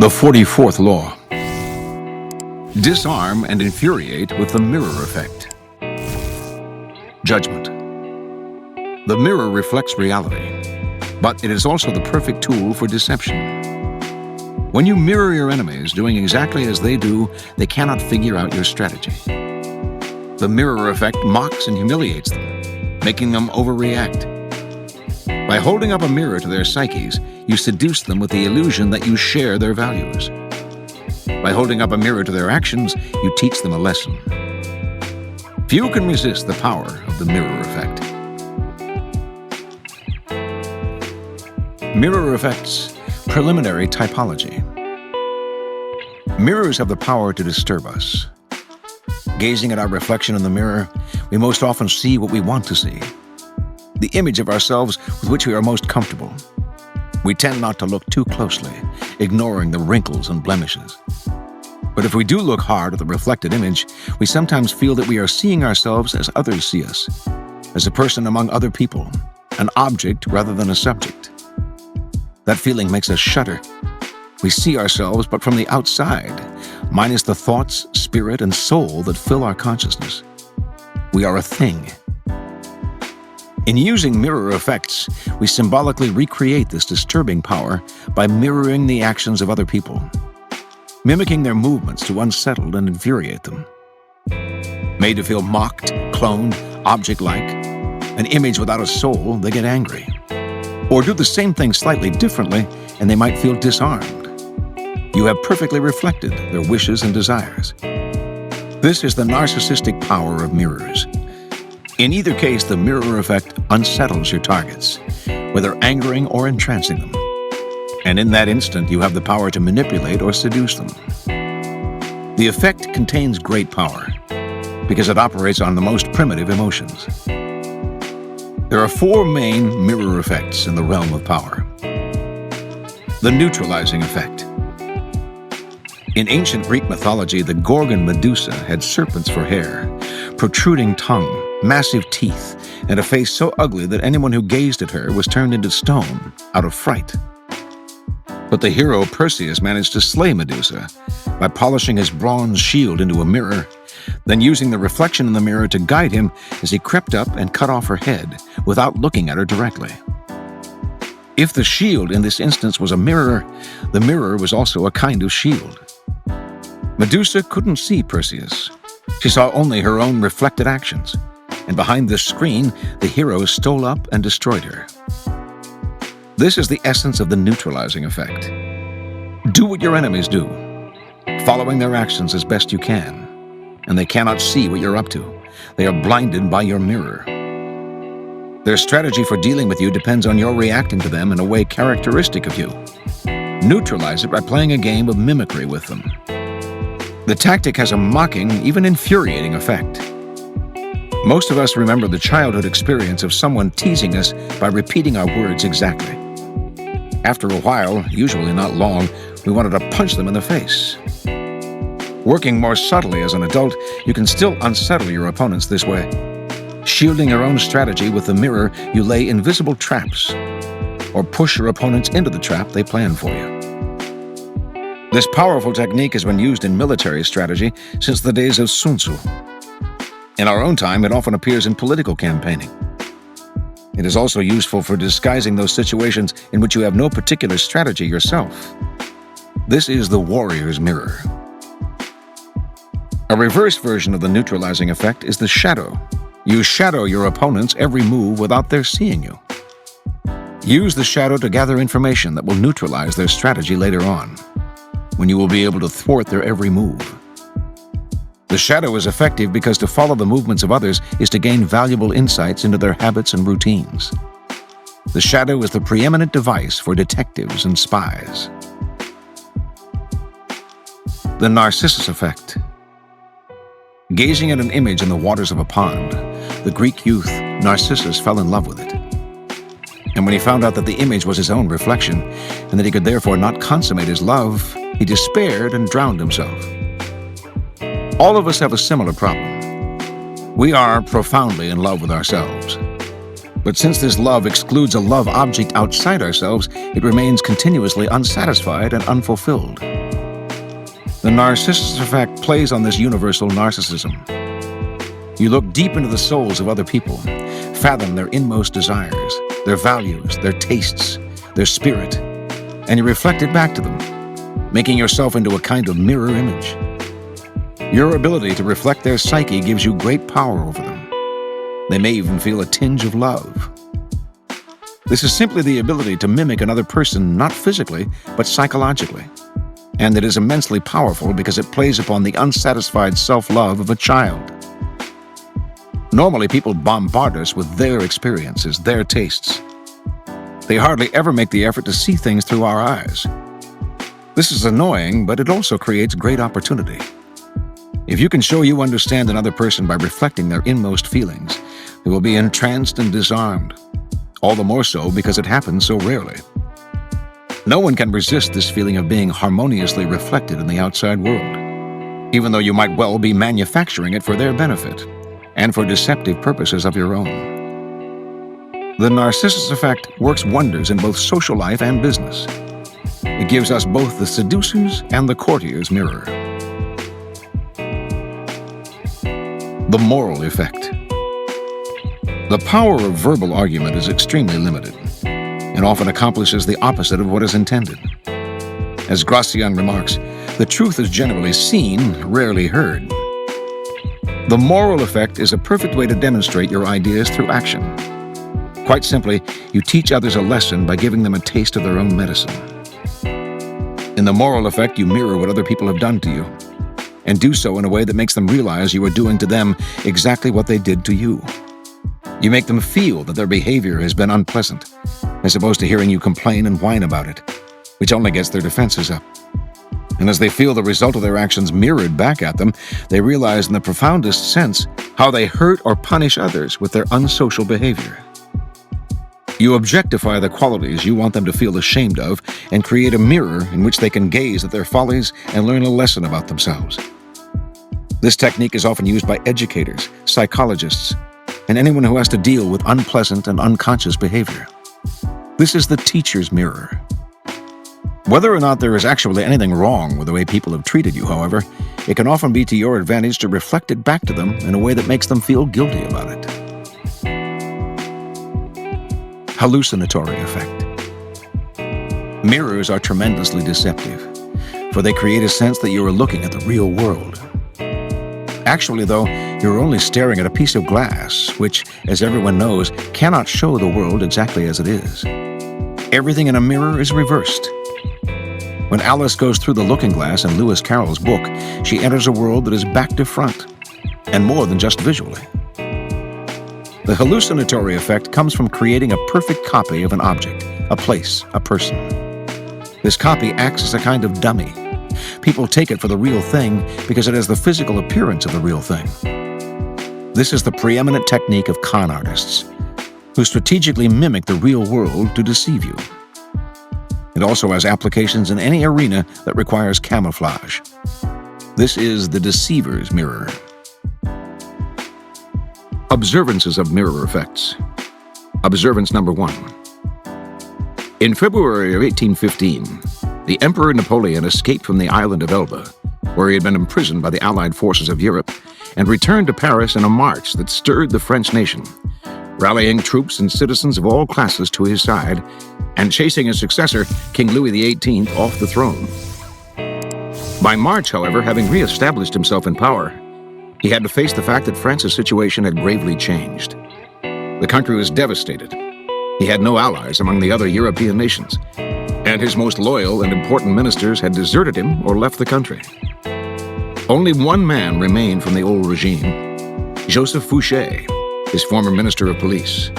The 44th Law. Disarm and infuriate with the mirror effect. Judgment. The mirror reflects reality, but it is also the perfect tool for deception. When you mirror your enemies doing exactly as they do, they cannot figure out your strategy. The mirror effect mocks and humiliates them, making them overreact. By holding up a mirror to their psyches, you seduce them with the illusion that you share their values. By holding up a mirror to their actions, you teach them a lesson. Few can resist the power of the mirror effect. Mirror effects, preliminary typology. Mirrors have the power to disturb us. Gazing at our reflection in the mirror, we most often see what we want to see, the image of ourselves with which we are most comfortable. We tend not to look too closely, ignoring the wrinkles and blemishes. But if we do look hard at the reflected image, we sometimes feel that we are seeing ourselves as others see us, as a person among other people, an object rather than a subject. That feeling makes us shudder. We see ourselves, but from the outside, minus the thoughts, spirit, and soul that fill our consciousness. We are a thing. In using mirror effects, we symbolically recreate this disturbing power by mirroring the actions of other people, mimicking their movements to unsettle and infuriate them. Made to feel mocked, cloned, object-like, an image without a soul, they get angry. Or do the same thing slightly differently, and they might feel disarmed. You have perfectly reflected their wishes and desires. This is the narcissistic power of mirrors. In either case, the mirror effect unsettles your targets, whether angering or entrancing them. And in that instant, you have the power to manipulate or seduce them. The effect contains great power, because it operates on the most primitive emotions. There are four main mirror effects in the realm of power. The neutralizing effect. In ancient Greek mythology, the Gorgon Medusa had serpents for hair, protruding tongue, massive teeth, and a face so ugly that anyone who gazed at her was turned into stone out of fright. But the hero Perseus managed to slay Medusa by polishing his bronze shield into a mirror, then using the reflection in the mirror to guide him as he crept up and cut off her head without looking at her directly. If the shield in this instance was a mirror, the mirror was also a kind of shield. Medusa couldn't see Perseus. She saw only her own reflected actions, and behind this screen, the hero stole up and destroyed her. This is the essence of the neutralizing effect. Do what your enemies do, following their actions as best you can, and they cannot see what you're up to. They are blinded by your mirror. Their strategy for dealing with you depends on your reacting to them in a way characteristic of you. Neutralize it by playing a game of mimicry with them. The tactic has a mocking, even infuriating effect. Most of us remember the childhood experience of someone teasing us by repeating our words exactly. After a while, usually not long, we wanted to punch them in the face. Working more subtly as an adult, you can still unsettle your opponents this way. Shielding your own strategy with the mirror, you lay invisible traps, or push your opponents into the trap they plan for you. This powerful technique has been used in military strategy since the days of Sun Tzu. In our own time, it often appears in political campaigning. It is also useful for disguising those situations in which you have no particular strategy yourself. This is the warrior's mirror. A reverse version of the neutralizing effect is the shadow. You shadow your opponent's every move without their seeing you. Use the shadow to gather information that will neutralize their strategy later on, when you will be able to thwart their every move. The shadow is effective because to follow the movements of others is to gain valuable insights into their habits and routines. The shadow is the preeminent device for detectives and spies. The Narcissus effect. Gazing at an image in the waters of a pond, the Greek youth Narcissus fell in love with it. And when he found out that the image was his own reflection, and that he could therefore not consummate his love, he despaired and drowned himself. All of us have a similar problem. We are profoundly in love with ourselves. But since this love excludes a love object outside ourselves, it remains continuously unsatisfied and unfulfilled. The narcissist effect plays on this universal narcissism. You look deep into the souls of other people, fathom their inmost desires, their values, their tastes, their spirit, and you reflect it back to them, making yourself into a kind of mirror image. Your ability to reflect their psyche gives you great power over them. They may even feel a tinge of love. This is simply the ability to mimic another person, not physically, but psychologically. And it is immensely powerful because it plays upon the unsatisfied self-love of a child. Normally, people bombard us with their experiences, their tastes. They hardly ever make the effort to see things through our eyes. This is annoying, but it also creates great opportunity. If you can show you understand another person by reflecting their inmost feelings, they will be entranced and disarmed. All the more so because it happens so rarely. No one can resist this feeling of being harmoniously reflected in the outside world, even though you might well be manufacturing it for their benefit and for deceptive purposes of your own. The narcissist effect works wonders in both social life and business. It gives us both the seducer's and the courtier's mirror. The moral effect. The power of verbal argument is extremely limited and often accomplishes the opposite of what is intended. As Gracian remarks, the truth is generally seen, rarely heard. The moral effect is a perfect way to demonstrate your ideas through action. Quite simply, you teach others a lesson by giving them a taste of their own medicine. In the moral effect, you mirror what other people have done to you, and do so in a way that makes them realize you are doing to them exactly what they did to you. You make them feel that their behavior has been unpleasant, as opposed to hearing you complain and whine about it, which only gets their defenses up. And as they feel the result of their actions mirrored back at them, they realize in the profoundest sense how they hurt or punish others with their unsocial behavior. You objectify the qualities you want them to feel ashamed of and create a mirror in which they can gaze at their follies and learn a lesson about themselves. This technique is often used by educators, psychologists, and anyone who has to deal with unpleasant and unconscious behavior. This is the teacher's mirror. Whether or not there is actually anything wrong with the way people have treated you, however, it can often be to your advantage to reflect it back to them in a way that makes them feel guilty about it. Hallucinatory effect. Mirrors are tremendously deceptive, for they create a sense that you are looking at the real world. Actually, though, you're only staring at a piece of glass, which, as everyone knows, cannot show the world exactly as it is. Everything in a mirror is reversed. When Alice goes through the looking glass in Lewis Carroll's book, she enters a world that is back to front, and more than just visually. The hallucinatory effect comes from creating a perfect copy of an object, a place, a person. This copy acts as a kind of dummy. People take it for the real thing because it has the physical appearance of the real thing. This is the preeminent technique of con artists, who strategically mimic the real world to deceive you. It also has applications in any arena that requires camouflage. This is the deceiver's mirror. Observances of mirror effects. Observance number 1. In February of 1815, the Emperor Napoleon escaped from the island of Elba, where he had been imprisoned by the Allied forces of Europe, and returned to Paris in a march that stirred the French nation, rallying troops and citizens of all classes to his side, and chasing his successor, King Louis XVIII, off the throne. By March, however, having re-established himself in power, he had to face the fact that France's situation had gravely changed. The country was devastated. He had no allies among the other European nations, and his most loyal and important ministers had deserted him or left the country. Only one man remained from the old regime, Joseph Fouche, his former minister of police.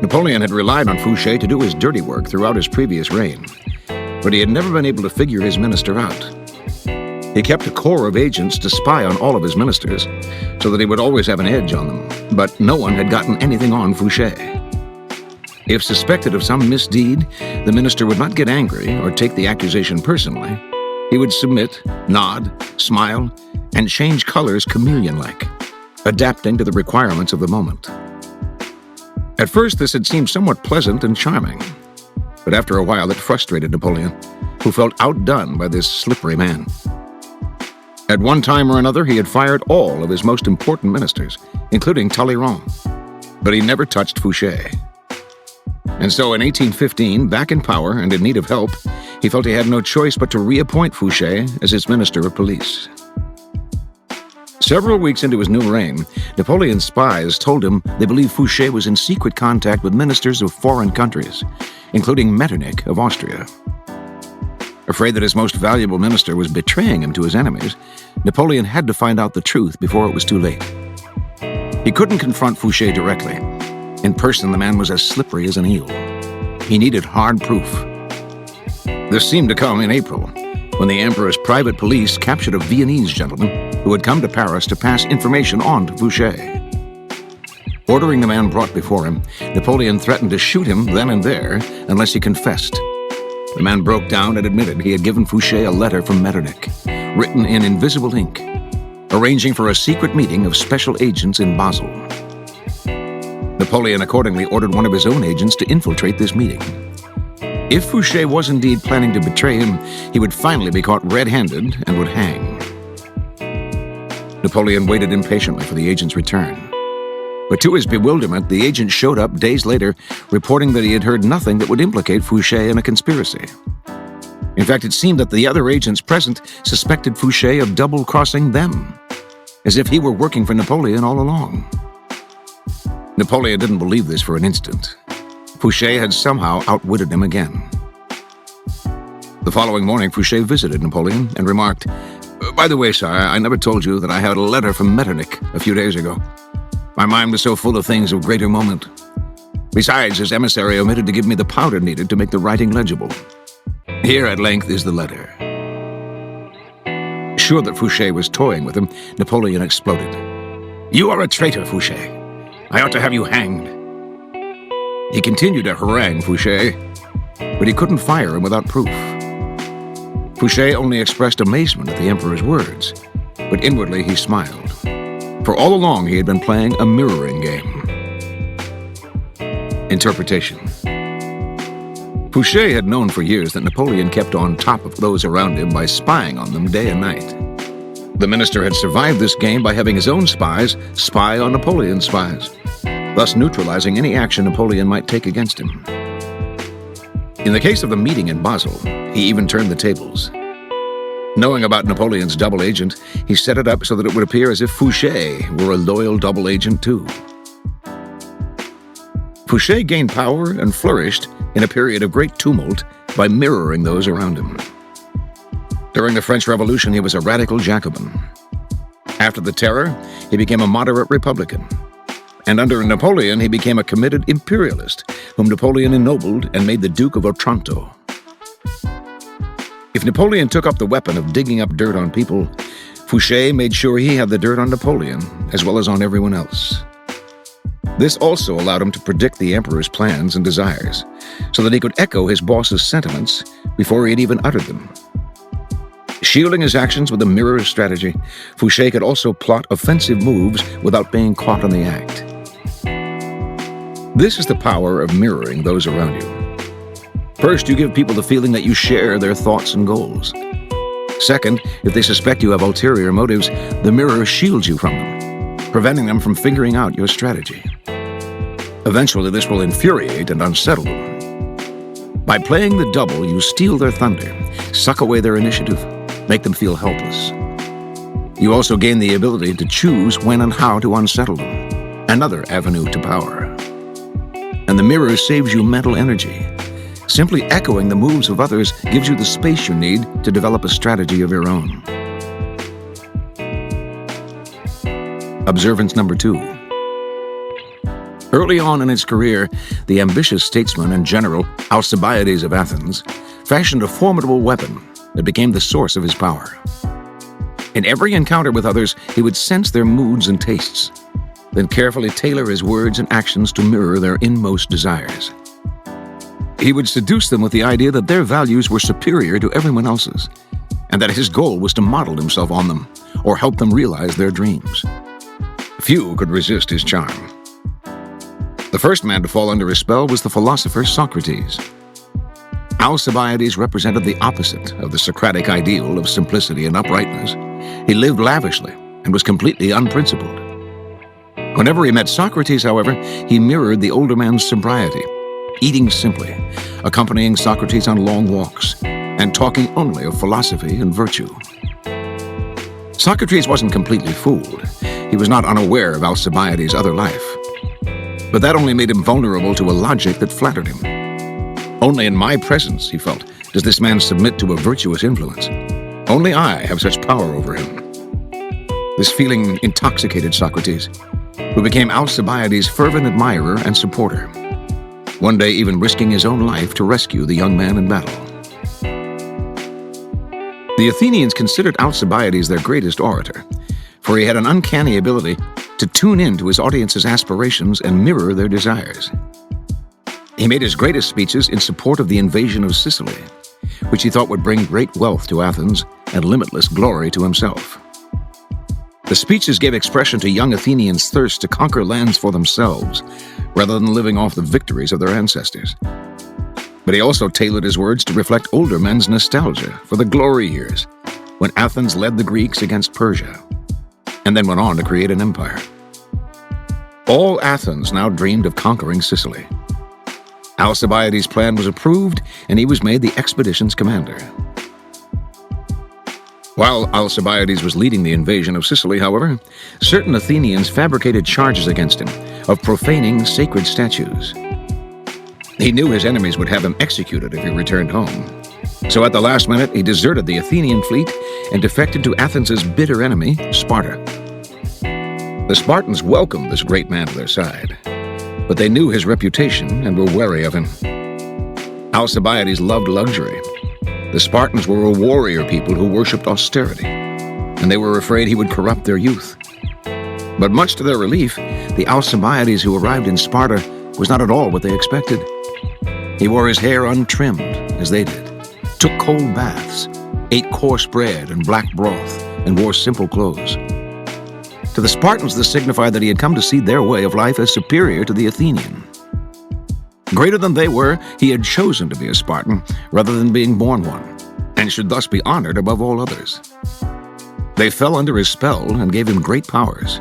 Napoleon had relied on Fouche to do his dirty work throughout his previous reign, but he had never been able to figure his minister out. He kept a corps of agents to spy on all of his ministers, so that he would always have an edge on them, but no one had gotten anything on Fouche. If suspected of some misdeed, the minister would not get angry or take the accusation personally. He would submit, nod, smile, and change colors chameleon-like, adapting to the requirements of the moment. At first, this had seemed somewhat pleasant and charming, but after a while it frustrated Napoleon, who felt outdone by this slippery man. At one time or another, he had fired all of his most important ministers, including Talleyrand, but he never touched Fouche. And so in 1815, back in power and in need of help, he felt he had no choice but to reappoint Fouche as his Minister of Police. Several weeks into his new reign, Napoleon's spies told him they believed Fouche was in secret contact with ministers of foreign countries, including Metternich of Austria. Afraid that his most valuable minister was betraying him to his enemies, Napoleon had to find out the truth before it was too late. He couldn't confront Fouche directly. In person, the man was as slippery as an eel. He needed hard proof. This seemed to come in April, when the Emperor's private police captured a Viennese gentleman who had come to Paris to pass information on to Fouche. Ordering the man brought before him, Napoleon threatened to shoot him then and there unless he confessed. The man broke down and admitted he had given Fouche a letter from Metternich, written in invisible ink, arranging for a secret meeting of special agents in Basel. Napoleon accordingly ordered one of his own agents to infiltrate this meeting. If Fouche was indeed planning to betray him, he would finally be caught red-handed and would hang. Napoleon waited impatiently for the agent's return. But to his bewilderment, the agent showed up days later, reporting that he had heard nothing that would implicate Fouche in a conspiracy. In fact, it seemed that the other agents present suspected Fouche of double-crossing them, as if he were working for Napoleon all along. Napoleon didn't believe this for an instant. Fouche had somehow outwitted him again. The following morning, Fouche visited Napoleon and remarked, "By the way, sire, I never told you that I had a letter from Metternich a few days ago. My mind was so full of things of greater moment. Besides, his emissary omitted to give me the powder needed to make the writing legible. Here at length is the letter." Sure that Fouche was toying with him, Napoleon exploded. "You are a traitor, Fouche. I ought to have you hanged." He continued to harangue Fouche, but he couldn't fire him without proof. Fouche only expressed amazement at the Emperor's words, but inwardly he smiled. For all along he had been playing a mirroring game. Interpretation. Fouche had known for years that Napoleon kept on top of those around him by spying on them day and night. The minister had survived this game by having his own spies spy on Napoleon's spies, thus neutralizing any action Napoleon might take against him. In the case of the meeting in Basel, he even turned the tables. Knowing about Napoleon's double agent, he set it up so that it would appear as if Fouche were a loyal double agent too. Fouche gained power and flourished in a period of great tumult by mirroring those around him. During the French Revolution, he was a radical Jacobin. After the Terror, he became a moderate Republican. And under Napoleon, he became a committed imperialist, whom Napoleon ennobled and made the Duke of Otranto. If Napoleon took up the weapon of digging up dirt on people, Fouche made sure he had the dirt on Napoleon, as well as on everyone else. This also allowed him to predict the Emperor's plans and desires, so that he could echo his boss's sentiments before he had even uttered them. Shielding his actions with a mirror strategy, Fouche could also plot offensive moves without being caught in the act. This is the power of mirroring those around you. First, you give people the feeling that you share their thoughts and goals. Second, if they suspect you have ulterior motives, the mirror shields you from them, preventing them from figuring out your strategy. Eventually, this will infuriate and unsettle them. By playing the double, you steal their thunder, suck away their initiative, make them feel helpless. You also gain the ability to choose when and how to unsettle them, another avenue to power. And the mirror saves you mental energy. Simply echoing the moves of others gives you the space you need to develop a strategy of your own. Observance number 2. Early on in his career, the ambitious statesman and general Alcibiades of Athens fashioned a formidable weapon that became the source of his power. In every encounter with others, he would sense their moods and tastes, then carefully tailor his words and actions to mirror their inmost desires. He would seduce them with the idea that their values were superior to everyone else's, and that his goal was to model himself on them or help them realize their dreams. Few could resist his charm. The first man to fall under his spell was the philosopher Socrates. Alcibiades represented the opposite of the Socratic ideal of simplicity and uprightness. He lived lavishly and was completely unprincipled. Whenever he met Socrates, however, he mirrored the older man's sobriety, eating simply, accompanying Socrates on long walks, and talking only of philosophy and virtue. Socrates wasn't completely fooled. He was not unaware of Alcibiades' other life. But that only made him vulnerable to a logic that flattered him. Only in my presence, he felt, does this man submit to a virtuous influence. Only I have such power over him. This feeling intoxicated Socrates, who became Alcibiades' fervent admirer and supporter, one day even risking his own life to rescue the young man in battle. The Athenians considered Alcibiades their greatest orator, for he had an uncanny ability to tune in to his audience's aspirations and mirror their desires. He made his greatest speeches in support of the invasion of Sicily, which he thought would bring great wealth to Athens and limitless glory to himself. The speeches gave expression to young Athenians' thirst to conquer lands for themselves, rather than living off the victories of their ancestors. But he also tailored his words to reflect older men's nostalgia for the glory years, when Athens led the Greeks against Persia, and then went on to create an empire. All Athens now dreamed of conquering Sicily. Alcibiades' plan was approved, and he was made the expedition's commander. While Alcibiades was leading the invasion of Sicily, however, certain Athenians fabricated charges against him of profaning sacred statues. He knew his enemies would have him executed if he returned home. So at the last minute, he deserted the Athenian fleet and defected to Athens' bitter enemy, Sparta. The Spartans welcomed this great man to their side, but they knew his reputation and were wary of him. Alcibiades loved luxury. The Spartans were a warrior people who worshipped austerity, and they were afraid he would corrupt their youth. But much to their relief, the Alcibiades who arrived in Sparta was not at all what they expected. He wore his hair untrimmed, as they did, took cold baths, ate coarse bread and black broth, and wore simple clothes. To the Spartans, this signified that he had come to see their way of life as superior to the Athenian. Greater than they were, he had chosen to be a Spartan rather than being born one, and should thus be honored above all others. They fell under his spell and gave him great powers.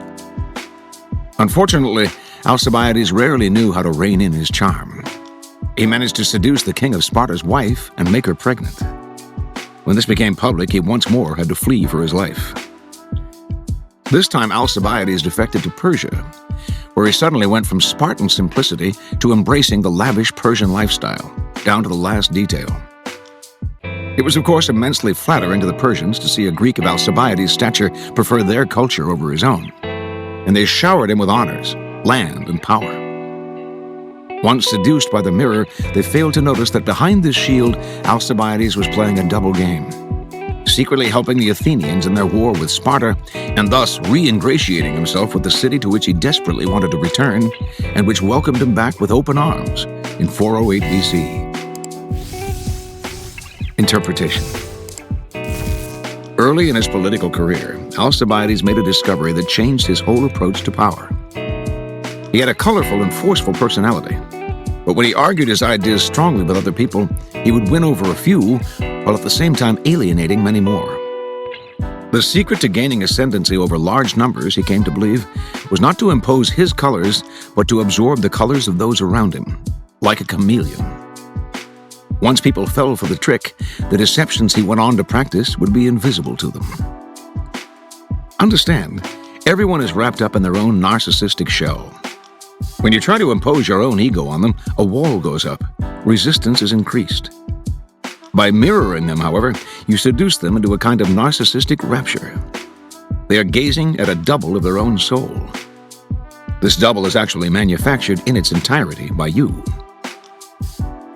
Unfortunately, Alcibiades rarely knew how to rein in his charm. He managed to seduce the king of Sparta's wife and make her pregnant. When this became public, he once more had to flee for his life. This time, Alcibiades defected to Persia, where he suddenly went from Spartan simplicity to embracing the lavish Persian lifestyle, down to the last detail. It was, of course, immensely flattering to the Persians to see a Greek of Alcibiades' stature prefer their culture over his own, and they showered him with honors, land, and power. Once seduced by the mirror, they failed to notice that behind this shield, Alcibiades was playing a double game, secretly helping the Athenians in their war with Sparta, and thus re-ingratiating himself with the city to which he desperately wanted to return, and which welcomed him back with open arms in 408 BC. Interpretation. Early in his political career, Alcibiades made a discovery that changed his whole approach to power. He had a colorful and forceful personality, but when he argued his ideas strongly with other people, he would win over a few, while at the same time alienating many more. The secret to gaining ascendancy over large numbers, he came to believe, was not to impose his colors, but to absorb the colors of those around him, like a chameleon. Once people fell for the trick, the deceptions he went on to practice would be invisible to them. Understand, everyone is wrapped up in their own narcissistic shell. When you try to impose your own ego on them, a wall goes up, resistance is increased. By mirroring them, however, you seduce them into a kind of narcissistic rapture. They are gazing at a double of their own soul. This double is actually manufactured in its entirety by you.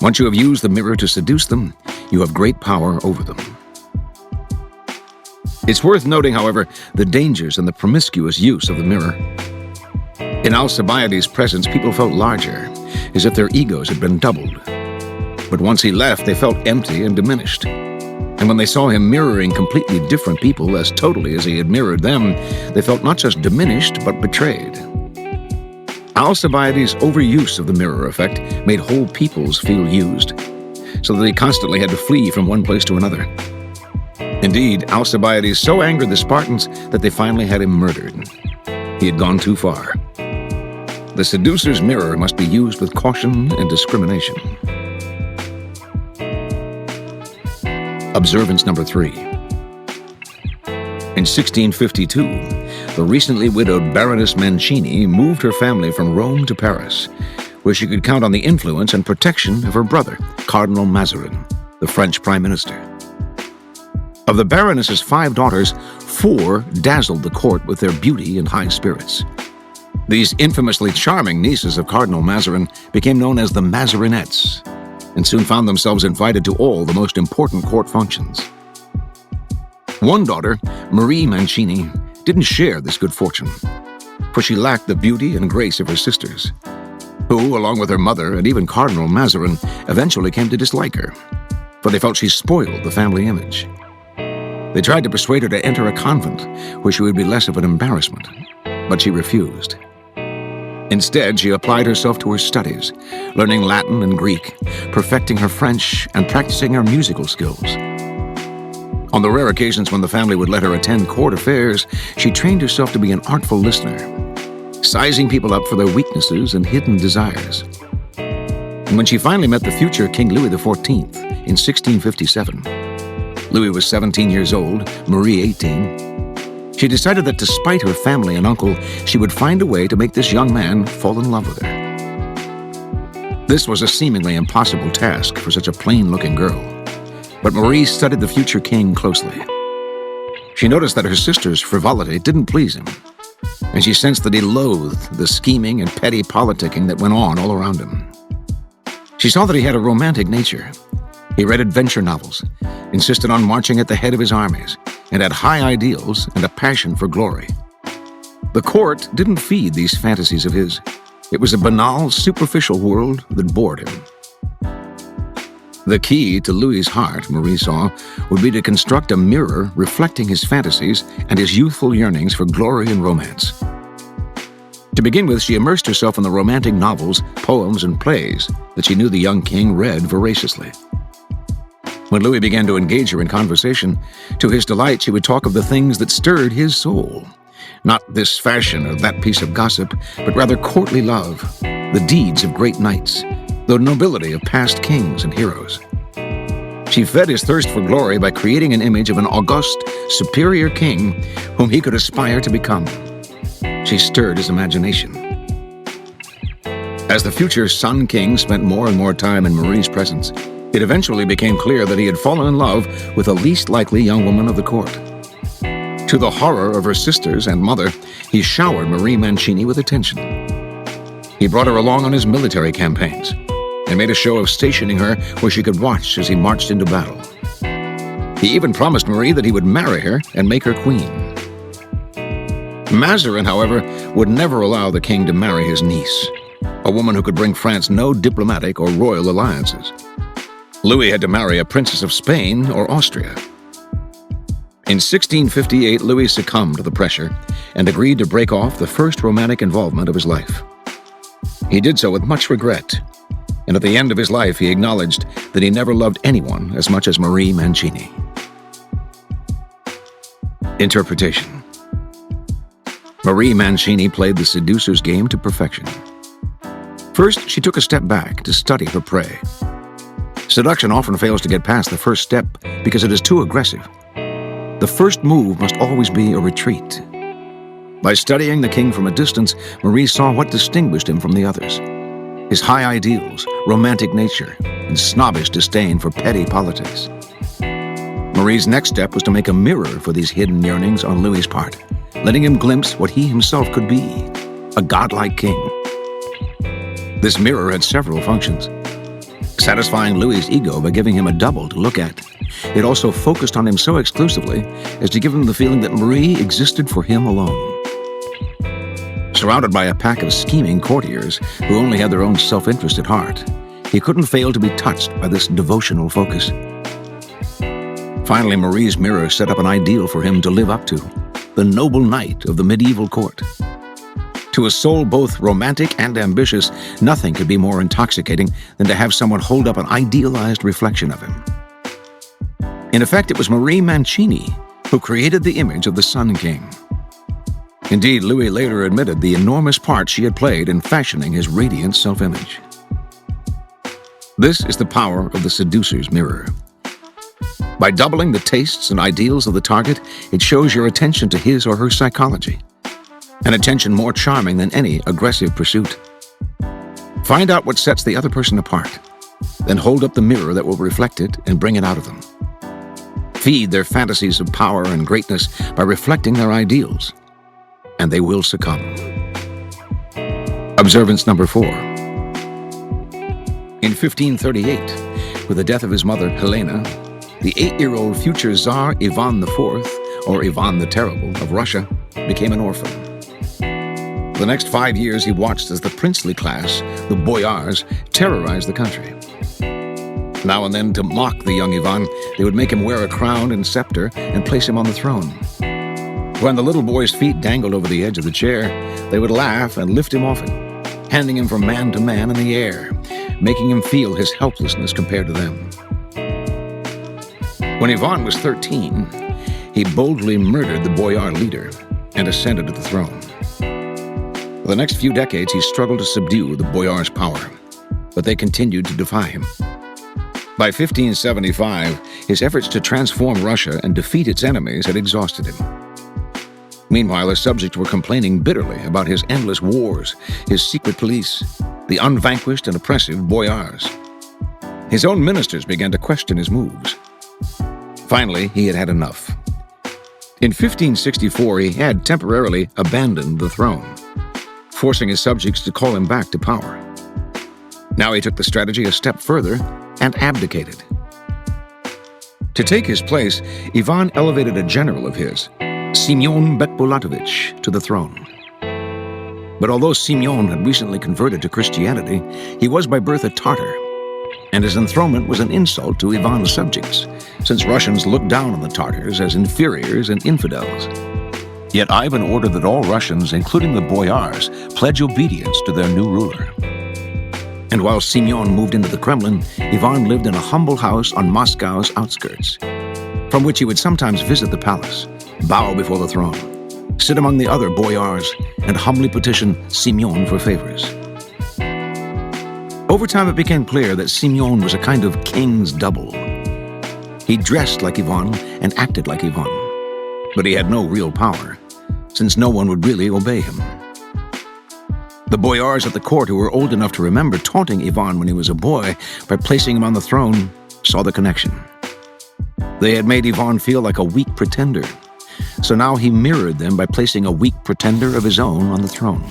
Once you have used the mirror to seduce them, you have great power over them. It's worth noting, however, the dangers and the promiscuous use of the mirror. In Alcibiades' presence, people felt larger, as if their egos had been doubled. But once he left, they felt empty and diminished. And when they saw him mirroring completely different people as totally as he had mirrored them, they felt not just diminished, but betrayed. Alcibiades' overuse of the mirror effect made whole peoples feel used, so that they constantly had to flee from one place to another. Indeed, Alcibiades so angered the Spartans that they finally had him murdered. He had gone too far. The seducer's mirror must be used with caution and discrimination. Observance number 3. In 1652, the recently widowed Baroness Mancini moved her family from Rome to Paris, where she could count on the influence and protection of her brother, Cardinal Mazarin, the French Prime Minister. Of the Baroness's 5 daughters, 4 dazzled the court with their beauty and high spirits. These infamously charming nieces of Cardinal Mazarin became known as the Mazarinettes, and soon found themselves invited to all the most important court functions. One daughter, Marie Mancini, didn't share this good fortune, for she lacked the beauty and grace of her sisters, who, along with her mother and even Cardinal Mazarin, eventually came to dislike her, for they felt she spoiled the family image. They tried to persuade her to enter a convent, where she would be less of an embarrassment, but she refused. Instead, she applied herself to her studies, learning Latin and Greek, perfecting her French, and practicing her musical skills. On the rare occasions when the family would let her attend court affairs, she trained herself to be an artful listener, sizing people up for their weaknesses and hidden desires. And when she finally met the future King Louis XIV in 1657, Louis was 17 years old, Marie 18, she decided that despite her family and uncle, she would find a way to make this young man fall in love with her. This was a seemingly impossible task for such a plain-looking girl, but Marie studied the future king closely. She noticed that her sister's frivolity didn't please him, and she sensed that he loathed the scheming and petty politicking that went on all around him. She saw that he had a romantic nature. He read adventure novels, insisted on marching at the head of his armies, and had high ideals and a passion for glory. The court didn't feed these fantasies of his. It was a banal, superficial world that bored him. The key to Louis's heart, Marie saw, would be to construct a mirror reflecting his fantasies and his youthful yearnings for glory and romance. To begin with, she immersed herself in the romantic novels, poems, and plays that she knew the young king read voraciously. When Louis began to engage her in conversation, to his delight she would talk of the things that stirred his soul. Not this fashion or that piece of gossip, but rather courtly love, the deeds of great knights, the nobility of past kings and heroes. She fed his thirst for glory by creating an image of an august, superior king whom he could aspire to become. She stirred his imagination. As the future Sun King spent more and more time in Marie's presence, it eventually became clear that he had fallen in love with the least likely young woman of the court. To the horror of her sisters and mother, he showered Marie Mancini with attention. He brought her along on his military campaigns and made a show of stationing her where she could watch as he marched into battle. He even promised Marie that he would marry her and make her queen. Mazarin, however, would never allow the king to marry his niece, a woman who could bring France no diplomatic or royal alliances. Louis had to marry a princess of Spain or Austria. In 1658, Louis succumbed to the pressure and agreed to break off the first romantic involvement of his life. He did so with much regret, and at the end of his life he acknowledged that he never loved anyone as much as Marie Mancini. Interpretation. Marie Mancini played the seducer's game to perfection. First, she took a step back to study her prey. Seduction often fails to get past the first step because it is too aggressive. The first move must always be a retreat. By studying the king from a distance, Marie saw what distinguished him from the others: his high ideals, romantic nature, and snobbish disdain for petty politics. Marie's next step was to make a mirror for these hidden yearnings on Louis's part, letting him glimpse what he himself could be, a godlike king. This mirror had several functions. Satisfying Louis's ego by giving him a double to look at, it also focused on him so exclusively as to give him the feeling that Marie existed for him alone. Surrounded by a pack of scheming courtiers who only had their own self-interest at heart, he couldn't fail to be touched by this devotional focus. Finally, Marie's mirror set up an ideal for him to live up to: the noble knight of the medieval court. To a soul both romantic and ambitious, nothing could be more intoxicating than to have someone hold up an idealized reflection of him. In effect, it was Marie Mancini who created the image of the Sun King. Indeed, Louis later admitted the enormous part she had played in fashioning his radiant self-image. This is the power of the seducer's mirror. By doubling the tastes and ideals of the target, it shows your attention to his or her psychology, an attention more charming than any aggressive pursuit. Find out what sets the other person apart, then hold up the mirror that will reflect it and bring it out of them. Feed their fantasies of power and greatness by reflecting their ideals, and they will succumb. Observance number 4. In 1538, with the death of his mother, Helena, the 8-year-old future Tsar Ivan IV, or Ivan the Terrible, of Russia, became an orphan. For the next 5 years, he watched as the princely class, the boyars, terrorized the country. Now and then, to mock the young Ivan, they would make him wear a crown and scepter and place him on the throne. When the little boy's feet dangled over the edge of the chair, they would laugh and lift him off it, handing him from man to man in the air, making him feel his helplessness compared to them. When Ivan was 13, he boldly murdered the boyar leader and ascended to the throne. For the next few decades, he struggled to subdue the boyars' power, but they continued to defy him. By 1575, his efforts to transform Russia and defeat its enemies had exhausted him. Meanwhile, his subjects were complaining bitterly about his endless wars, his secret police, the unvanquished and oppressive boyars. His own ministers began to question his moves. Finally, he had had enough. In 1564, he had temporarily abandoned the throne, forcing his subjects to call him back to power. Now he took the strategy a step further and abdicated. To take his place, Ivan elevated a general of his, Simeon Bekbulatovich, to the throne. But although Simeon had recently converted to Christianity, he was by birth a Tartar, and his enthronement was an insult to Ivan's subjects, since Russians looked down on the Tartars as inferiors and infidels. Yet Ivan ordered that all Russians, including the boyars, pledge obedience to their new ruler. And while Simeon moved into the Kremlin, Ivan lived in a humble house on Moscow's outskirts, from which he would sometimes visit the palace, bow before the throne, sit among the other boyars, and humbly petition Simeon for favors. Over time, it became clear that Simeon was a kind of king's double. He dressed like Ivan and acted like Ivan, but he had no real power, since no one would really obey him. The boyars at the court who were old enough to remember taunting Ivan when he was a boy by placing him on the throne saw the connection. They had made Ivan feel like a weak pretender, so now he mirrored them by placing a weak pretender of his own on the throne.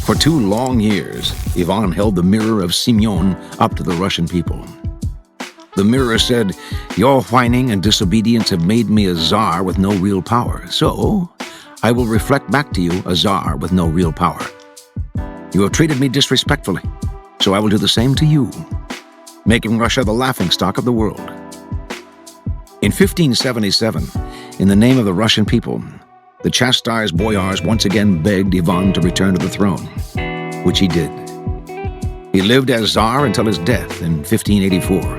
For 2 long years, Ivan held the mirror of Simeon up to the Russian people. The mirror said, "Your whining and disobedience have made me a czar with no real power, so I will reflect back to you a czar with no real power. You have treated me disrespectfully, so I will do the same to you," making Russia the laughingstock of the world. In 1577, in the name of the Russian people, the chastised boyars once again begged Ivan to return to the throne, which he did. He lived as Tsar until his death in 1584,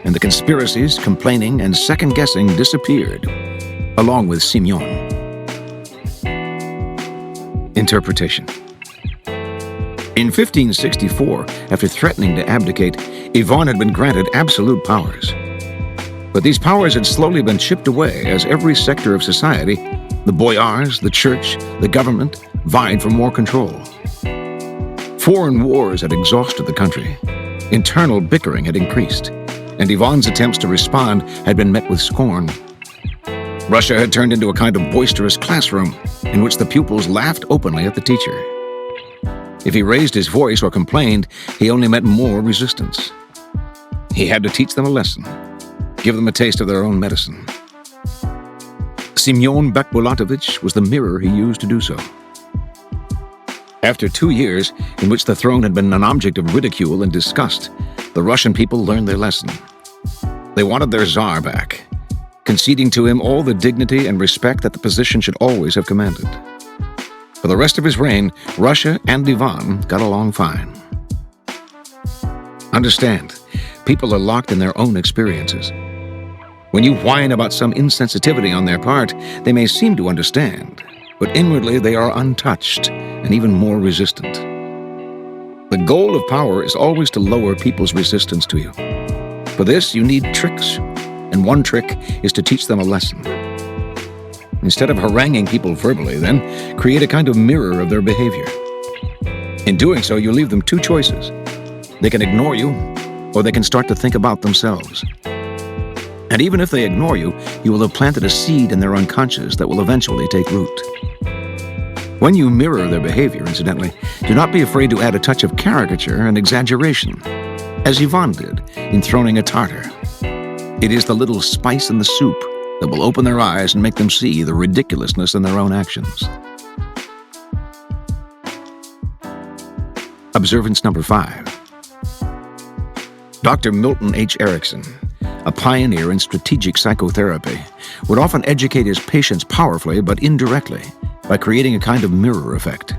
and the conspiracies, complaining, and second-guessing disappeared, along with Simeon. Interpretation. In 1564, after threatening to abdicate, Ivan had been granted absolute powers. But these powers had slowly been chipped away as every sector of society, the boyars, the church, the government, vied for more control. Foreign wars had exhausted the country. Internal bickering had increased, and Ivan's attempts to respond had been met with scorn. Russia had turned into a kind of boisterous classroom in which the pupils laughed openly at the teacher. If he raised his voice or complained, he only met more resistance. He had to teach them a lesson, give them a taste of their own medicine. Simeon Bekbulatovich was the mirror he used to do so. After 2 years, in which the throne had been an object of ridicule and disgust, the Russian people learned their lesson. They wanted their Tsar back, conceding to him all the dignity and respect that the position should always have commanded. For the rest of his reign, Russia and Ivan got along fine. Understand, people are locked in their own experiences. When you whine about some insensitivity on their part, they may seem to understand, but inwardly they are untouched and even more resistant. The goal of power is always to lower people's resistance to you. For this, you need tricks, and one trick is to teach them a lesson. Instead of haranguing people verbally, then, create a kind of mirror of their behavior. In doing so, you leave them two choices. They can ignore you, or they can start to think about themselves. And even if they ignore you, you will have planted a seed in their unconscious that will eventually take root. When you mirror their behavior, incidentally, do not be afraid to add a touch of caricature and exaggeration, as Ivan did in throning a Tartar. It is the little spice in the soup that will open their eyes and make them see the ridiculousness in their own actions. Observance number 5. Dr. Milton H. Erickson, a pioneer in strategic psychotherapy, would often educate his patients powerfully but indirectly by creating a kind of mirror effect.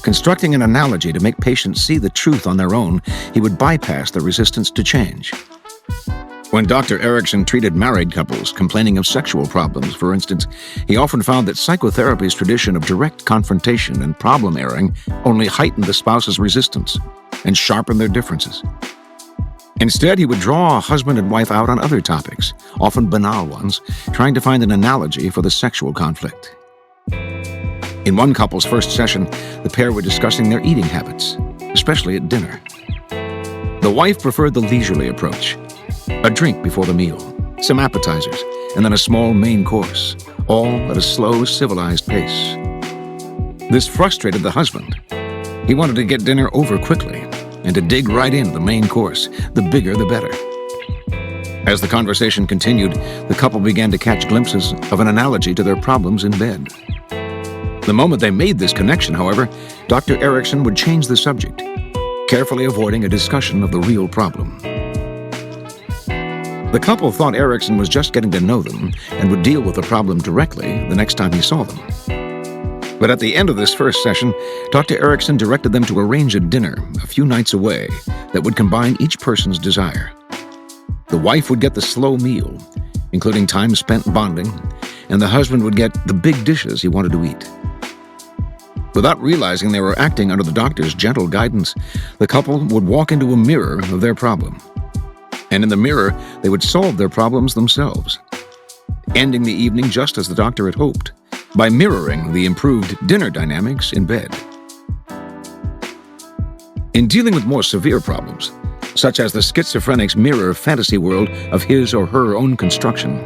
Constructing an analogy to make patients see the truth on their own, he would bypass the resistance to change. When Dr. Erickson treated married couples complaining of sexual problems, for instance, he often found that psychotherapy's tradition of direct confrontation and problem airing only heightened the spouse's resistance and sharpened their differences. Instead, he would draw a husband and wife out on other topics, often banal ones, trying to find an analogy for the sexual conflict. In one couple's first session, the pair were discussing their eating habits, especially at dinner. The wife preferred the leisurely approach, a drink before the meal, some appetizers, and then a small main course, all at a slow, civilized pace. This frustrated the husband. He wanted to get dinner over quickly and to dig right into the main course, the bigger the better. As the conversation continued, the couple began to catch glimpses of an analogy to their problems in bed. The moment they made this connection, however, Dr. Erickson would change the subject, carefully avoiding a discussion of the real problem. The couple thought Erickson was just getting to know them and would deal with the problem directly the next time he saw them. But at the end of this first session, Dr. Erickson directed them to arrange a dinner a few nights away that would combine each person's desire. The wife would get the slow meal, including time spent bonding, and the husband would get the big dishes he wanted to eat. Without realizing they were acting under the doctor's gentle guidance, the couple would walk into a mirror of their problem. And in the mirror, they would solve their problems themselves, ending the evening just as the doctor had hoped, by mirroring the improved dinner dynamics in bed. In dealing with more severe problems, such as the schizophrenic's mirror fantasy world of his or her own construction,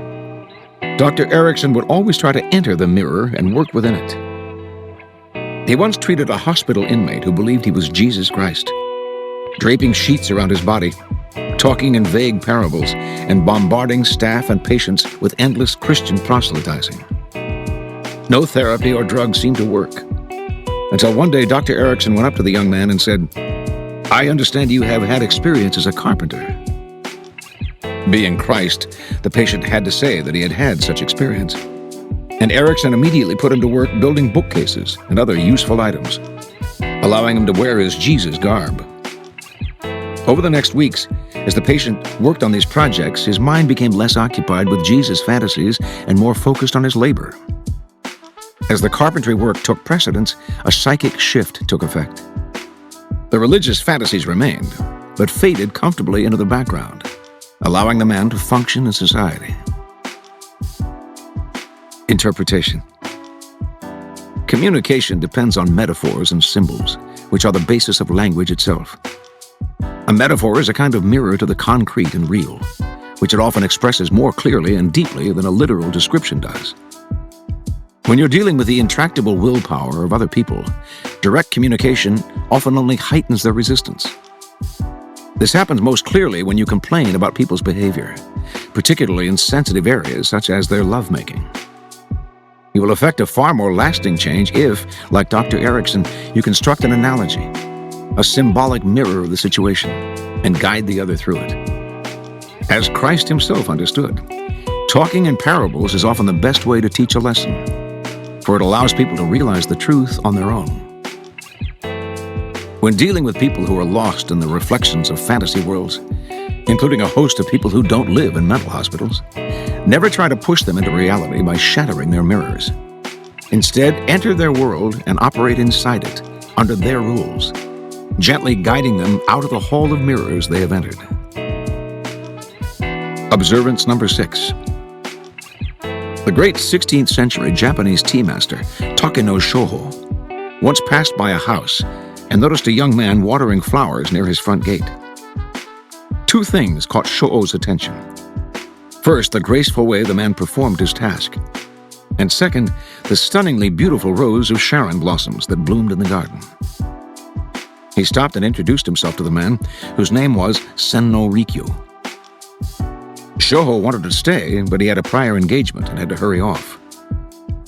Dr. Erickson would always try to enter the mirror and work within it. He once treated a hospital inmate who believed he was Jesus Christ, draping sheets around his body, talking in vague parables, and bombarding staff and patients with endless Christian proselytizing. No therapy or drugs seemed to work, until one day Dr. Erickson went up to the young man and said, "I understand you have had experience as a carpenter." Being Christ, the patient had to say that he had had such experience, and Erickson immediately put him to work building bookcases and other useful items, allowing him to wear his Jesus garb. Over the next weeks, as the patient worked on these projects, his mind became less occupied with Jesus fantasies and more focused on his labor. As the carpentry work took precedence, a psychic shift took effect. The religious fantasies remained, but faded comfortably into the background, allowing the man to function in society. Interpretation. Communication depends on metaphors and symbols, which are the basis of language itself. A metaphor is a kind of mirror to the concrete and real, which it often expresses more clearly and deeply than a literal description does. When you're dealing with the intractable willpower of other people, direct communication often only heightens their resistance. This happens most clearly when you complain about people's behavior, particularly in sensitive areas such as their lovemaking. You will effect a far more lasting change if, like Dr. Erickson, you construct an analogy, a symbolic mirror of the situation, and guide the other through it. As Christ himself understood, talking in parables is often the best way to teach a lesson. for it allows people to realize the truth on their own. When dealing with people who are lost in the reflections of fantasy worlds, including a host of people who don't live in mental hospitals, never try to push them into reality by shattering their mirrors. Instead, enter their world and operate inside it, under their rules, gently guiding them out of the hall of mirrors they have entered. Observance number 6. The great 16th century Japanese tea master, Takeno Shoho, once passed by a house and noticed a young man watering flowers near his front gate. Two things caught Shoho's attention. First, the graceful way the man performed his task, and second, the stunningly beautiful rows of Sharon blossoms that bloomed in the garden. He stopped and introduced himself to the man, whose name was Senno Rikyu. Shoho wanted to stay, but he had a prior engagement and had to hurry off.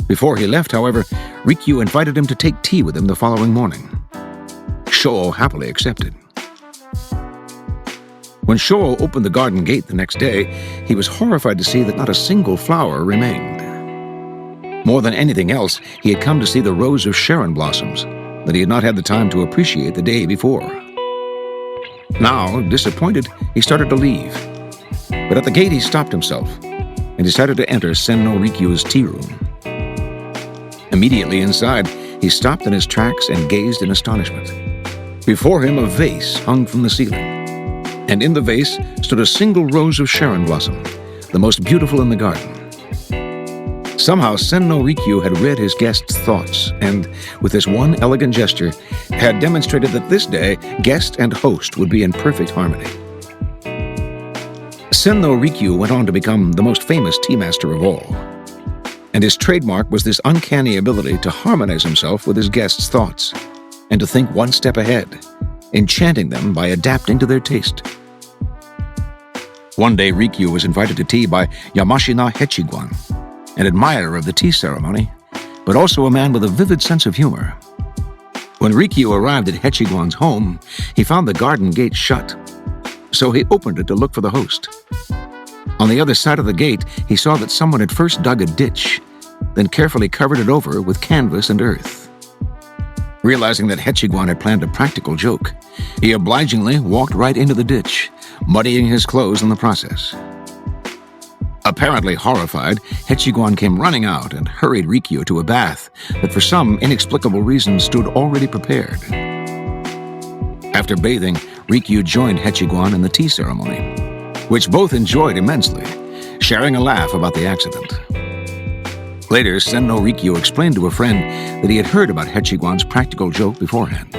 Before he left, however, Rikyu invited him to take tea with him the following morning. Shoho happily accepted. When Shoho opened the garden gate the next day, he was horrified to see that not a single flower remained. More than anything else, he had come to see the rows of Sharon blossoms that he had not had the time to appreciate the day before. Now, disappointed, he started to leave. But at the gate he stopped himself and decided to enter Senno Rikyu's tea room. Immediately inside, he stopped in his tracks and gazed in astonishment. Before him, a vase hung from the ceiling, and in the vase stood a single rose of Sharon blossom, the most beautiful in the garden. Somehow, Senno Rikyu had read his guest's thoughts and, with this one elegant gesture, had demonstrated that this day, guest and host would be in perfect harmony. Senno Rikyu went on to become the most famous tea master of all, and his trademark was this uncanny ability to harmonize himself with his guests' thoughts and to think one step ahead, enchanting them by adapting to their taste. One day, Rikyu was invited to tea by Yamashina Hechiguan, an admirer of the tea ceremony, but also a man with a vivid sense of humor. When Rikyu arrived at Hechiguan's home, he found the garden gate shut, so he opened it to look for the host. On the other side of the gate, he saw that someone had first dug a ditch, then carefully covered it over with canvas and earth. Realizing that Hechiguan had planned a practical joke, he obligingly walked right into the ditch, muddying his clothes in the process. Apparently horrified, Hechiguan came running out and hurried Rikyu to a bath that for some inexplicable reason stood already prepared. After bathing, Rikyu joined Hechiguan in the tea ceremony, which both enjoyed immensely, sharing a laugh about the accident. Later, Senno Rikyu explained to a friend that he had heard about Hechiguan's practical joke beforehand.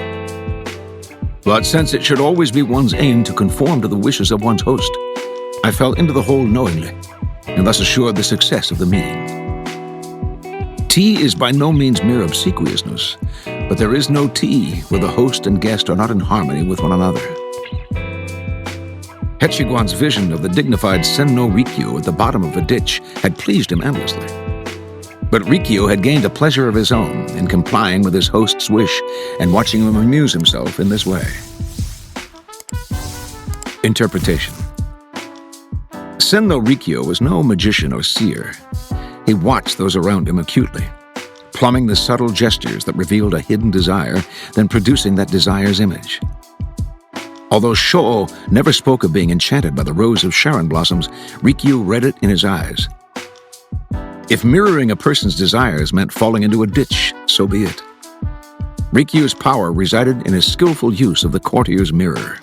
But since it should always be one's aim to conform to the wishes of one's host, I fell into the hole knowingly, and thus assured the success of the meeting. Tea is by no means mere obsequiousness, but there is no tea where the host and guest are not in harmony with one another. Hechiguan's vision of the dignified Senno Rikyu at the bottom of a ditch had pleased him endlessly. But Rikyu had gained a pleasure of his own in complying with his host's wish and watching him amuse himself in this way. Interpretation. Senno Rikyu was no magician or seer. He watched those around him acutely, plumbing the subtle gestures that revealed a hidden desire, then producing that desire's image. Although Shoho never spoke of being enchanted by the rows of Sharon blossoms, Rikyu read it in his eyes. If mirroring a person's desires meant falling into a ditch, so be it. Rikyu's power resided in his skillful use of the courtier's mirror,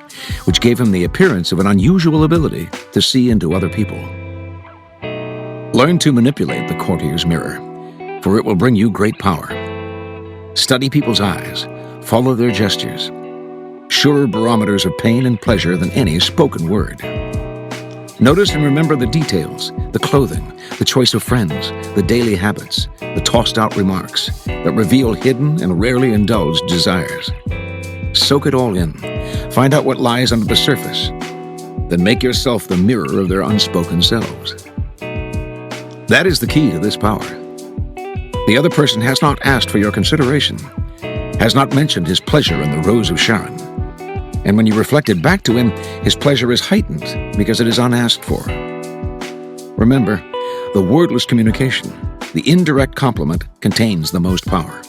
which gave him the appearance of an unusual ability to see into other people. Learn to manipulate the courtier's mirror, for it will bring you great power. Study people's eyes, follow their gestures, surer barometers of pain and pleasure than any spoken word. Notice and remember the details, the clothing, the choice of friends, the daily habits, the tossed-out remarks that reveal hidden and rarely indulged desires. Soak it all in. Find out what lies under the surface. Then make yourself the mirror of their unspoken selves. That is the key to this power. The other person has not asked for your consideration, has not mentioned his pleasure in the Rose of Sharon. And when you reflect it back to him, his pleasure is heightened because it is unasked for. Remember, the wordless communication the indirect compliment contains the most power.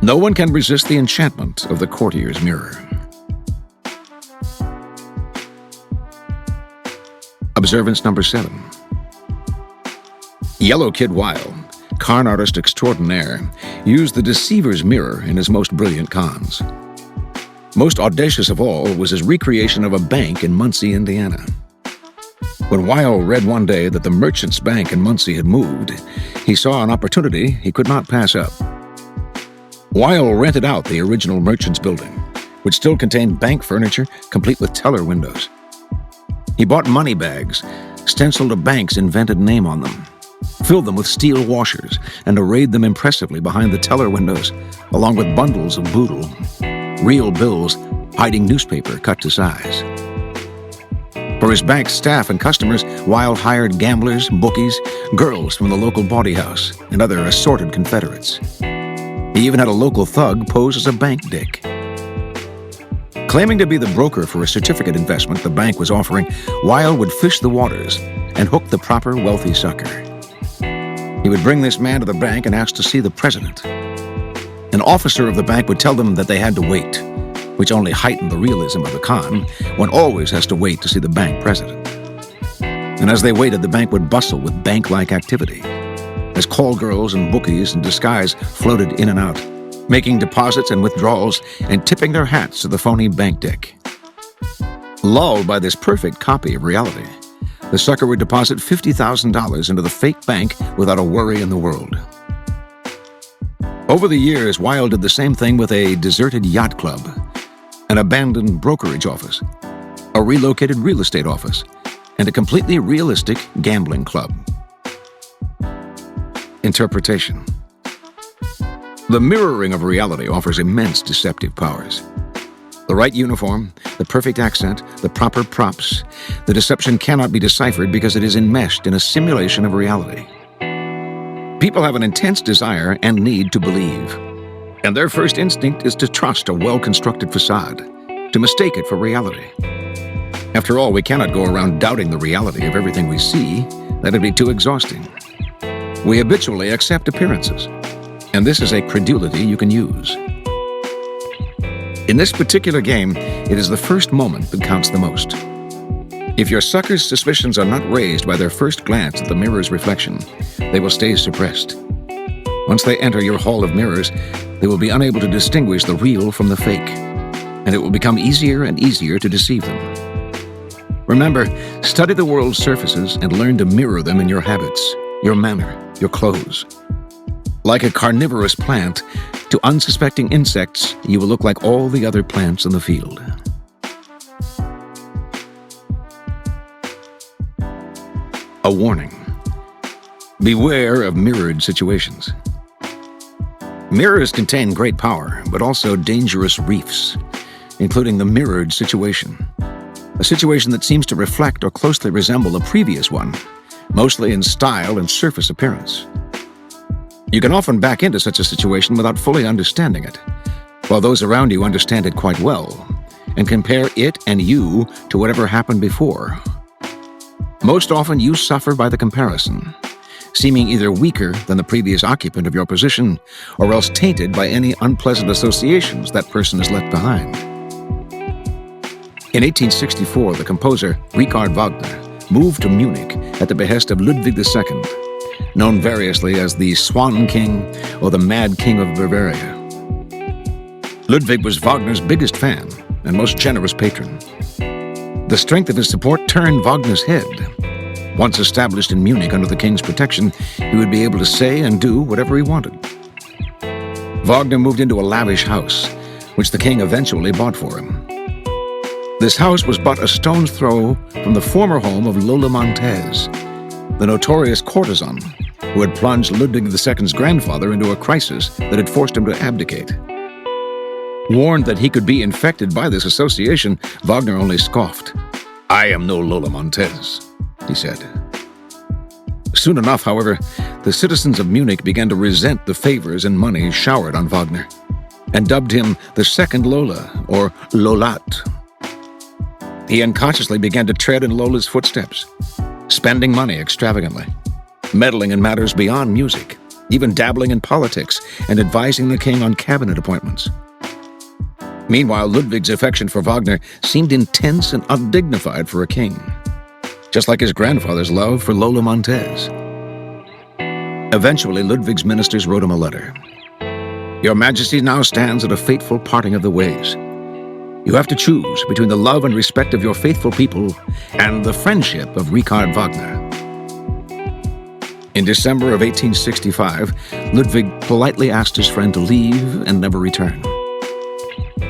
No one can resist the enchantment of the courtier's mirror. Observance number 7. Yellow Kid Weil, con artist extraordinaire, used the deceiver's mirror in his most brilliant cons. Most audacious of all was his recreation of a bank in Muncie, Indiana. When Weil read one day that the Merchants Bank in Muncie had moved, he saw an opportunity he could not pass up. Weil rented out the original Merchants building, which still contained bank furniture complete with teller windows. He bought money bags, stenciled a bank's invented name on them, filled them with steel washers, and arrayed them impressively behind the teller windows, along with bundles of boodle, real bills hiding newspaper cut to size. For his bank's staff and customers, Weil hired gamblers, bookies, girls from the local bawdy house, and other assorted Confederates. He even had a local thug pose as a bank dick. Claiming to be the broker for a certificate investment the bank was offering, Weil would fish the waters and hook the proper wealthy sucker. He would bring this man to the bank and ask to see the president. An officer of the bank would tell them that they had to wait, which only heightened the realism of the con. One always has to wait to see the bank president. And as they waited, the bank would bustle with bank-like activity, as call girls and bookies in disguise floated in and out, making deposits and withdrawals and tipping their hats to the phony bank dick. Lulled by this perfect copy of reality, the sucker would deposit $50,000 into the fake bank without a worry in the world. Over the years, Weil did the same thing with a deserted yacht club, an abandoned brokerage office, a relocated real estate office, and a completely realistic gambling club. Interpretation. The mirroring of reality offers immense deceptive powers. The right uniform, the perfect accent, the proper props, the deception cannot be deciphered because it is enmeshed in a simulation of reality. People have an intense desire and need to believe, and their first instinct is to trust a well-constructed facade, to mistake it for reality. After all, we cannot go around doubting the reality of everything we see. That'd be too exhausting. We habitually accept appearances, and this is a credulity you can use. In this particular game, it is the first moment that counts the most. If your sucker's suspicions are not raised by their first glance at the mirror's reflection, they will stay suppressed. Once they enter your hall of mirrors, they will be unable to distinguish the real from the fake, and it will become easier and easier to deceive them. Remember, study the world's surfaces and learn to mirror them in your habits, your manner, your clothes. Like a carnivorous plant, to unsuspecting insects, you will look like all the other plants in the field. A warning. Beware of mirrored situations. Mirrors contain great power, but also dangerous reefs, including the mirrored situation. A situation that seems to reflect or closely resemble a previous one, mostly in style and surface appearance. You can often back into such a situation without fully understanding it, while those around you understand it quite well, and compare it and you to whatever happened before. Most often you suffer by the comparison, seeming either weaker than the previous occupant of your position, or else tainted by any unpleasant associations that person has left behind. In 1864, the composer Richard Wagner moved to Munich at the behest of Ludwig II, known variously as the Swan King or the Mad King of Bavaria. Ludwig was Wagner's biggest fan and most generous patron. The strength of his support turned Wagner's head. Once established in Munich under the king's protection, he would be able to say and do whatever he wanted. Wagner moved into a lavish house, which the king eventually bought for him. This house was but a stone's throw from the former home of Lola Montez, the notorious courtesan who had plunged Ludwig II's grandfather into a crisis that had forced him to abdicate. Warned that he could be infected by this association, Wagner only scoffed. "I am no Lola Montez," he said. Soon enough, however, the citizens of Munich began to resent the favors and money showered on Wagner, and dubbed him the Second Lola, or Lolat. He unconsciously began to tread in Lola's footsteps, spending money extravagantly. meddling in matters beyond music, even dabbling in politics and advising the king on cabinet appointments. Meanwhile, Ludwig's affection for Wagner seemed intense and undignified for a king, just like his grandfather's love for Lola Montez. Eventually, Ludwig's ministers wrote him a letter. "Your Majesty now stands at a fateful parting of the ways. You have to choose between the love and respect of your faithful people and the friendship of Richard Wagner." In December of 1865, Ludwig politely asked his friend to leave and never return.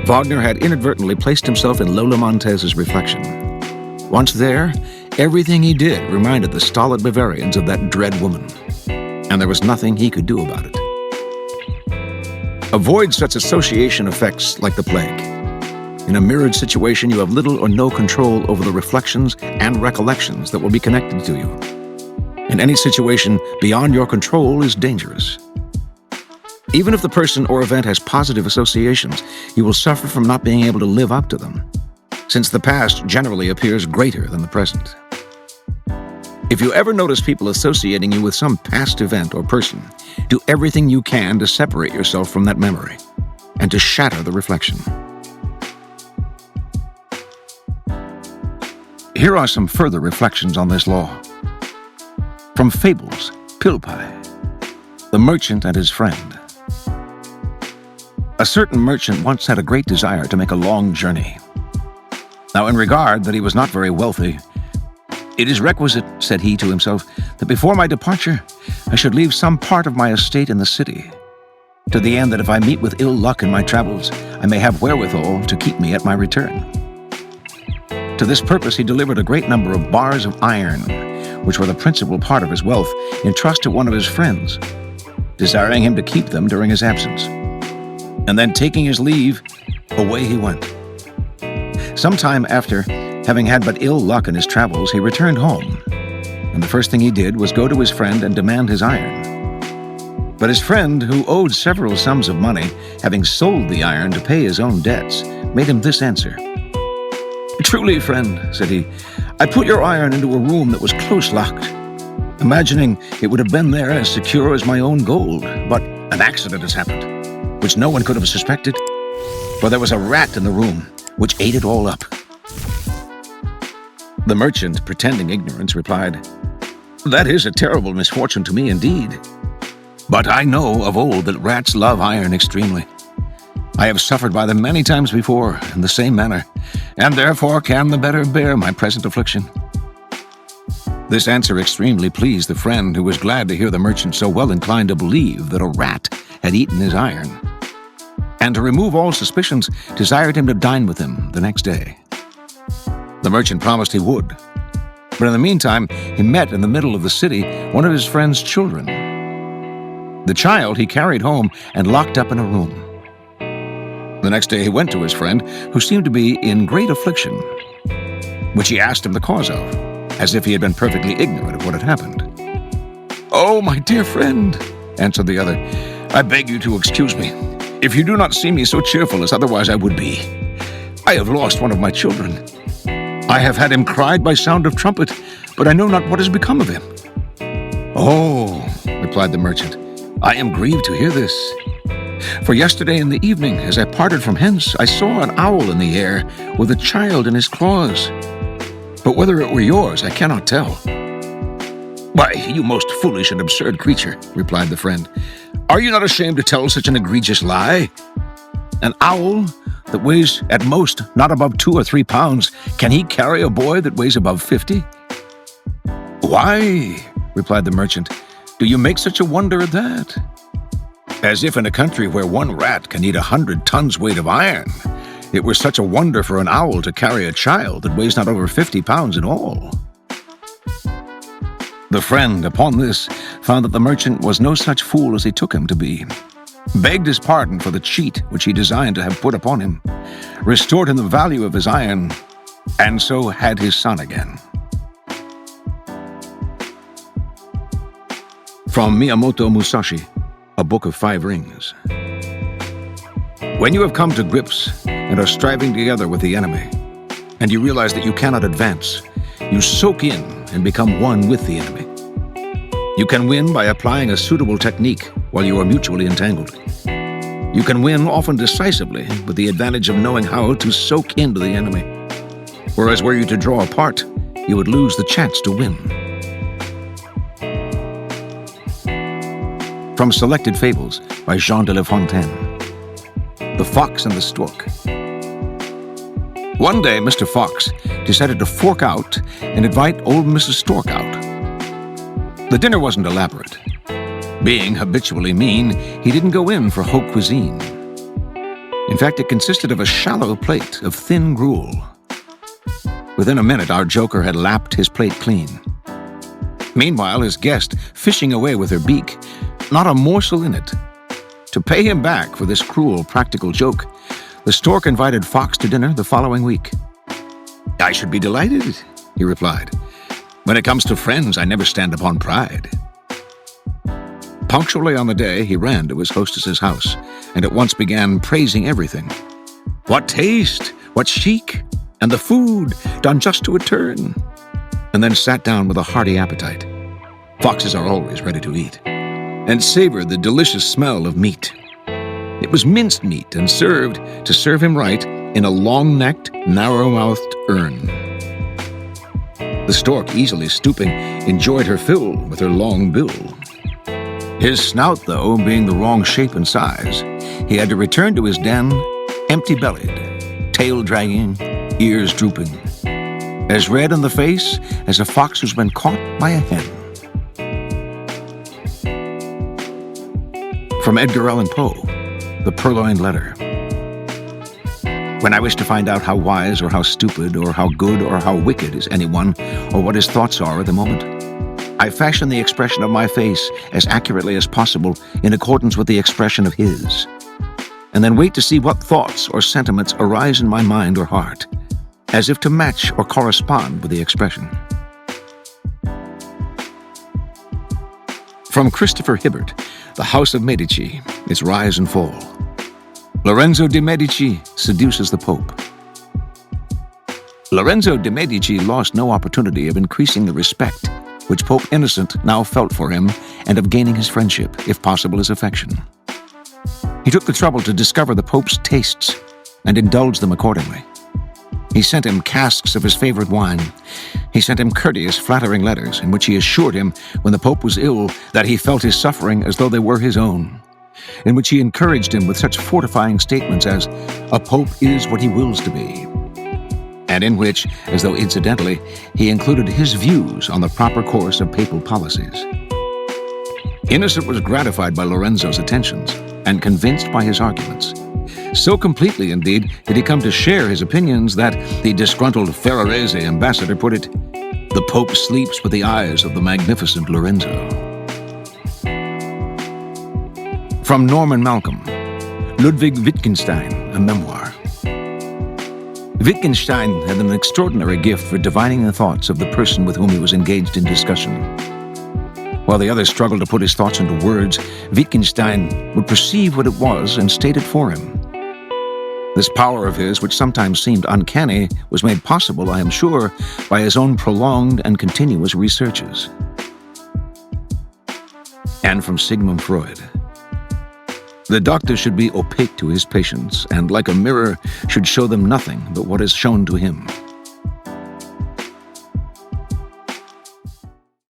Wagner had inadvertently placed himself in Lola Montez's reflection. Once there, everything he did reminded the stolid Bavarians of that dread woman, and there was nothing he could do about it. Avoid such association effects like the plague. In a mirrored situation, you have little or no control over the reflections and recollections that will be connected to you. And any situation beyond your control is dangerous. Even if the person or event has positive associations, you will suffer from not being able to live up to them, since the past generally appears greater than the present. If you ever notice people associating you with some past event or person, do everything you can to separate yourself from that memory and to shatter the reflection. Here are some further reflections on this law. From Fables, Pilpay, the merchant and his friend. A certain merchant once had a great desire to make a long journey. Now, in regard that he was not very wealthy, "It is requisite," said he to himself, "that before my departure I should leave some part of my estate in the city, to the end that if I meet with ill luck in my travels, I may have wherewithal to keep me at my return." To this purpose he delivered a great number of bars of iron, which were the principal part of his wealth, in trust to one of his friends, desiring him to keep them during his absence. And then, taking his leave, away he went. Some time after, having had but ill luck in his travels, he returned home, and the first thing he did was go to his friend and demand his iron. But his friend, who owed several sums of money, having sold the iron to pay his own debts, made him this answer. "Truly, friend," said he, "I put your iron into a room that was close locked, imagining it would have been there as secure as my own gold. But an accident has happened, which no one could have suspected, for there was a rat in the room, which ate it all up." The merchant, pretending ignorance, replied, "That is a terrible misfortune to me indeed. But I know of old that rats love iron extremely. I have suffered by them many times before in the same manner, and therefore can the better bear my present affliction." This answer extremely pleased the friend, who was glad to hear the merchant so well inclined to believe that a rat had eaten his iron, and to remove all suspicions, desired him to dine with him the next day. The merchant promised he would, but in the meantime he met in the middle of the city one of his friend's children. The child he carried home and locked up in a room. The next day he went to his friend, who seemed to be in great affliction, which he asked him the cause of, as if he had been perfectly ignorant of what had happened. "Oh, my dear friend," answered the other, "I beg you to excuse me, if you do not see me so cheerful as otherwise I would be. I have lost one of my children. I have had him cried by sound of trumpet, but I know not what has become of him." "Oh," replied the merchant, "I am grieved to hear this. For yesterday in the evening, as I parted from hence, I saw an owl in the air with a child in his claws. But whether it were yours, I cannot tell." "Why, you most foolish and absurd creature," replied the friend, "are you not ashamed to tell such an egregious lie? An owl that weighs at most not above 2 or 3 pounds, can he carry a boy that weighs above 50? "Why," replied the merchant, "do you make such a wonder at that? As if in a country where one rat can eat 100 tons weight of iron, it were such a wonder for an owl to carry a child that weighs not over 50 pounds in all." The friend, upon this, found that the merchant was no such fool as he took him to be, begged his pardon for the cheat which he designed to have put upon him, restored him the value of his iron, and so had his son again. From Miyamoto Musashi, A Book of 5 Rings. When you have come to grips and are striving together with the enemy, and you realize that you cannot advance, you soak in and become one with the enemy. You can win by applying a suitable technique while you are mutually entangled. You can win often decisively with the advantage of knowing how to soak into the enemy. Whereas were you to draw apart, you would lose the chance to win. From Selected Fables by Jean de La Fontaine. The Fox and the Stork. One day, Mr. Fox decided to fork out and invite old Mrs. Stork out. The dinner wasn't elaborate. Being habitually mean, he didn't go in for haute cuisine. In fact, it consisted of a shallow plate of thin gruel. Within a minute, our joker had lapped his plate clean. Meanwhile, his guest, fishing away with her beak, not a morsel in it. To pay him back for this cruel practical joke, the stork invited Fox to dinner the following week. "I should be delighted," he replied. "When it comes to friends, I never stand upon pride." Punctually on the day, he ran to his hostess's house and at once began praising everything. "What taste! What chic! And the food, done just to a turn!" And then sat down with a hearty appetite. Foxes are always ready to eat, and savored the delicious smell of meat. It was minced meat and served, to serve him right, in a long-necked, narrow-mouthed urn. The stork, easily stooping, enjoyed her fill with her long bill. His snout, though, being the wrong shape and size, he had to return to his den empty-bellied, tail dragging, ears drooping, as red in the face as a fox who's been caught by a hen. From Edgar Allan Poe, The Purloined Letter. When I wish to find out how wise or how stupid or how good or how wicked is anyone, or what his thoughts are at the moment, I fashion the expression of my face as accurately as possible in accordance with the expression of his, and then wait to see what thoughts or sentiments arise in my mind or heart, as if to match or correspond with the expression. From Christopher Hibbert, The House of Medici, Its Rise and Fall. Lorenzo de' Medici seduces the Pope. Lorenzo de' Medici lost no opportunity of increasing the respect which Pope Innocent now felt for him, and of gaining his friendship, if possible his affection. He took the trouble to discover the Pope's tastes and indulge them accordingly. He sent him casks of his favorite wine. He sent him courteous, flattering letters in which he assured him, when the Pope was ill, that he felt his suffering as though they were his own, in which he encouraged him with such fortifying statements as, "A Pope is what he wills to be," and in which, as though incidentally, he included his views on the proper course of papal policies. Innocent was gratified by Lorenzo's attentions and convinced by his arguments. So completely, indeed, did he come to share his opinions that the disgruntled Ferrarese ambassador put it, "The Pope sleeps with the eyes of the magnificent Lorenzo." From Norman Malcolm, Ludwig Wittgenstein, a memoir. Wittgenstein had an extraordinary gift for divining the thoughts of the person with whom he was engaged in discussion. While the other struggled to put his thoughts into words, Wittgenstein would perceive what it was and state it for him. This power of his, which sometimes seemed uncanny, was made possible, I am sure, by his own prolonged and continuous researches. And from Sigmund Freud. The doctor should be opaque to his patients, and like a mirror, should show them nothing but what is shown to him.